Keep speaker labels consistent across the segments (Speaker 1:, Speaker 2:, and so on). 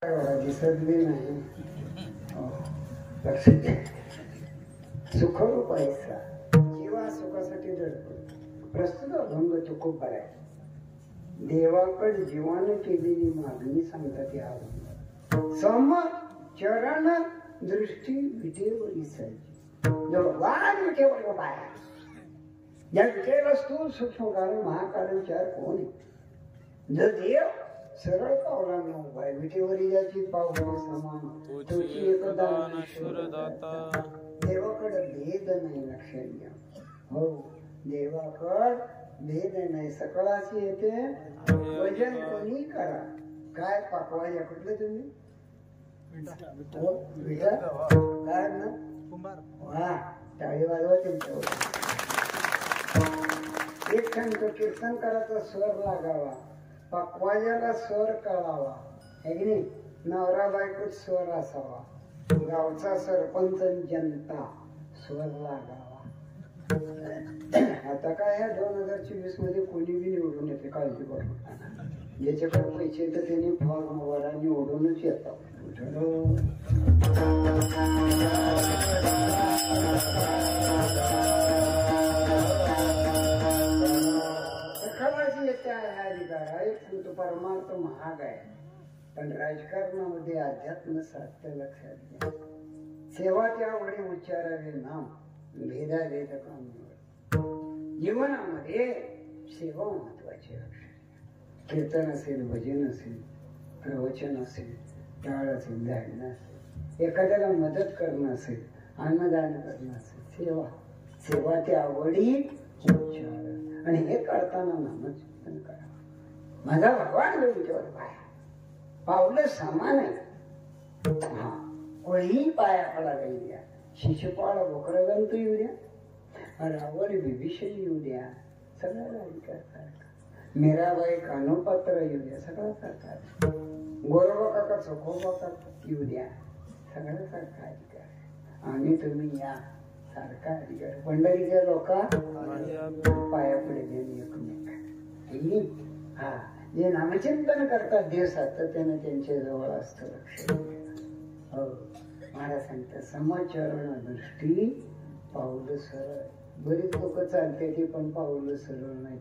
Speaker 1: दिसत बी नाही. सुखरूप ऐसा जीवा सुखासाठी धडपड. प्रस्तुत अभंग तो खूप बरा आहे. देवाकडे जीवाने केलेली मागणी सांगतात या अभंगात. सम चरण दृष्टी विटेवर इसायची. वाद विटेवर पाया. या विटेला स्थूल सूक्ष्म कारण महाकारण चार कोण आहे. जर देव सरळ पावलांना उभा आहे. विटेवरी ज्याची पावले समान तोची एकदान शुरदाता. देवाकडे भेद नाही लक्षात घ्या. हो देवाकड भेद नाही. सकळाची येते वजन कोणी करा. काय पाकवा या कुठले तुम्ही काय ना वा टाळी वाजवा त्यांच्यावर. एक छंद कीर्तन करायचा स्वर लागावा. पकवाजाला स्वर कळावा. है की नाही. नवरा बायकोच स्वर असावा. गावचा सरपंच जनता स्वर लागावा. आता काय ह्या 2024 मध्ये कोणी बी निवडून येते. काळजी करू. ज्याच्याकडे पैसे तर त्यांनी फॉर्म वरा निवडूनच येतात. परमार्थ महाग आहे. पण राजकारणामध्ये अध्यात्म साध्य लक्षात घ्या. सेवा त्यावेळी उच्चारावे नाम भेदाभेद काम. जीवनामध्ये सेवा महत्वाची. कीर्तन असेल, भजन असेल, प्रवचन असेल, टाळ असेल, धाडणं असेल, एखाद्याला मदत करणं असेल, अन्नदान करणं असेल, सेवा. सेवा त्यावेळी उच्चार. आणि हे करताना नामचिंतन करा. माझा भगवान विटेवर पाया. पावलं समान आहे. हा कोळी पाया पडा येऊ द्या. शिशुपाळ वक्रगंत येऊ द्या. रावण विभीषण येऊ द्या. सगळा अधिकार सारखा. मीराबाई कानोपात्र येऊ द्या. सगळा सारखा. गोरोबा काका चोखोबा काका येऊ द्या. सगळा सारखा अधिकार. आणि तुम्ही या सारखा अधिकार. पंढरीच्या लोका पाया पडले एकमेक. हा जे नामचिंतन करतात देव सातत्याने त्यांच्या जवळ असतं. लक्ष. हो महाराज सांगतात समचरण दृष्टी पाऊल सरळ. बरीच लोक चालते ती पण पाऊल सरळ नाही.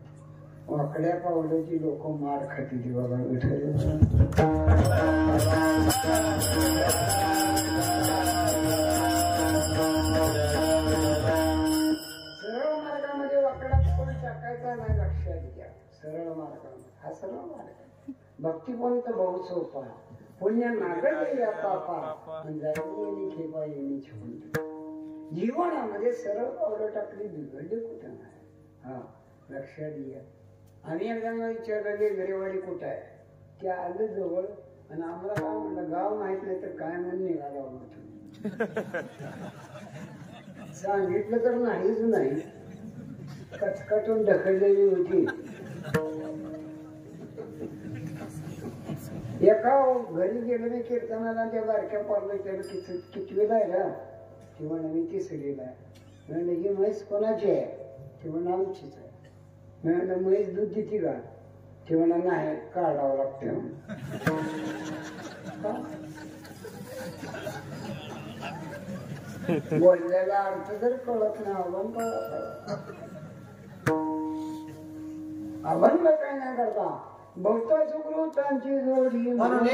Speaker 1: वाकड्या पावलाची लोक मार खाती ती बाबा विठ्ठल. सरळ मार्गामध्ये वाकडा पाऊल टाकायचा नाही. लक्षात घ्या. सरळ मार्गामध्ये हा सरळ मार्ग. भक्तिपंत बहुत सोपा. पुण्य नागरिक या पापा खेपा येणे छूट. जीवनामध्ये सरळ पावलं टाकली बिघडले कुठं नाही. हा लक्षात घ्या. आणि एकदा विचारले गरेवाडी कुठं आहे. ते आलं जवळ आणि आम्हाला काय म्हणलं गाव माहित नाही तर काय म्हणून निघाला तुम्ही. सांगितलं तर नाहीच नाही. कचकटून ढकललेली होती. एका घरी गेलो मी कीर्तनाला. त्या बारक्या पारला त्याला कितवीला आहे ना. ती म्हणा मी तिसरीला आहे. म्हणलं ही म्हैस कोणाची आहे. ती म्हणा आमचीच आहे. म्हणलं म्हैस दूध देते का. ती म्हणा नाही काढावं लागते. बोललेला अर्थ जर कळत नाही अभंग अभंग काय नाही करता. बहुता सुकृतांची जोडी म्हणून